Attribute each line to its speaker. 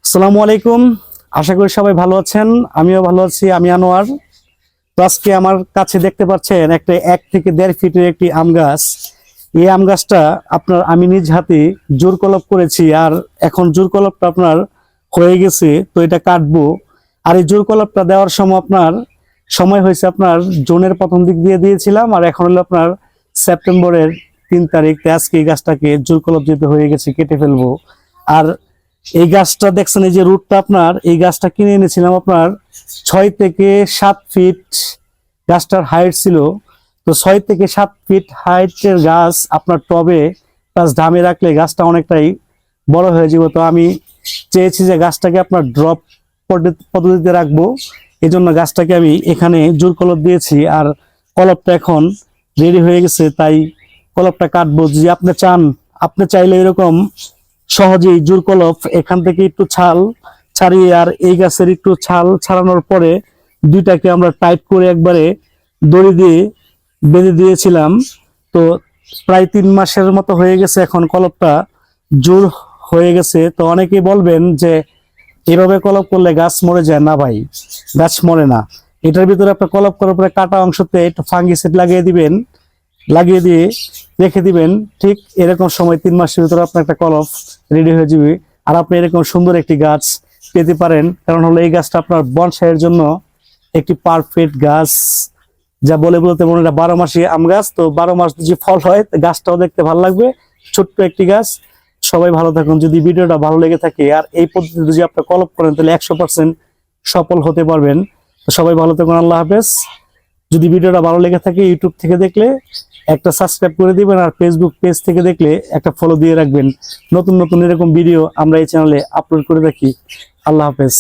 Speaker 1: আসসালামু আলাইকুম। আশা করি সবাই ভালো আছেন, আমিও ভালো আছি। আমি আনোয়ার। তো আজকে আমার কাছে দেখতে পাচ্ছেন একটা 1 থেকে 1.5 ফিটের একটি আম গাছ। এই আম গাছটা আমি নিজ হাতে জোর কলপ করেছি, আর এখন জোর কলপটা আপনার হয়ে গেছে। তো এটা কাটবো। আর এই জোর কলপটা দেওয়ার সময় সময় হয়েছে আপনার জুনের প্রথম দিক দিয়ে দিয়েছিলাম, আর এখন হলো আপনার সেপ্টেম্বরের 3 তারিখ। আজকে এই গাছটাকে জোর কলপ দিতে হয়ে গেছে, কেটে ফেলবো। আর এই গাছটা দেখছেন, এই যে রুটটা এই গাছটা কিনে এনেছিলাম আপনার 6 থেকে 7 ফিট গাছটার হাইট ছিল। তো 6 থেকে 7 ফিট হাইটের গাছ আপনার টবে প্লাস ড্রামে রাখলে গাছটা অনেকটাই বড় হয়ে যাবে। তো আমি চেয়েছি যে গাছটাকে আপনার ড্রপ পদ্ধতিতে রাখবো। এই জন্য গাছটাকে আমি এখানে জোর কলপ দিয়েছি, আর কলপটা এখন রেডি হয়ে গেছে। তাই কলপটা কাটবো। যদি আপনি চাইলে এরকম সহজেই জোর কলপ এখান থেকে একটু ছাল ছাড়িয়ে, আর এই গাছের একটু ছাল ছাড়ানোর পরে দুইটাকে আমরা টাইট করে একবারে দড়ি দিয়ে বেঁধে দিয়েছিলাম। তো প্রায় 3 মাসের মতো হয়ে গেছে, এখন কলপটা জোর হয়ে গেছে। তো অনেকেই বলবেন যে এভাবে কলপ করলে গাছ মরে যায়। না ভাই, গাছ মরে না। এটার ভিতরে আপনার কলপ করার পরে কাটা অংশতে একটু ফাঙ্গিসাইড লাগিয়ে দিয়ে রেখে দিবেন। ঠিক এরকম সময় 3 মাসের ভিতরে আপনার একটা কলপ রেডি হয়ে যাবে, আর আপনি এরকম সুন্দর একটি গাছ পেতে পারেন। কারণ হলো এই গাছটা আপনার বনসাইয়ের জন্য একটি পারফেক্ট গাছ। যা বলতে মনে হয় 12 মাসি আম গাছ। তো 12 মাস যদি ফল হয়, গাছটাও দেখতে ভালো লাগবে। ছোট্ট একটি গাছ। সবাই ভালো থাকুন। যদি ভিডিওটা ভালো লেগে থাকে আর এই পদ্ধতিতে যদি আপনি কলপ করেন, তাহলে 100% সফল হতে পারবেন। তো সবাই ভালো থাকুন। আল্লাহ হাফেজ। যদি ভিডিওটা ভালো লেগে থাকে, ইউটিউব থেকে দেখলে একটা সাবস্ক্রাইব করে দিবেন, আর ফেসবুক পেজ থেকে দেখলে একটা ফলো দিয়ে রাখবেন। নতুন নতুন এরকম ভিডিও আমরা এই চ্যানেলে আপলোড করে রাখি। আল্লাহ হাফেজ।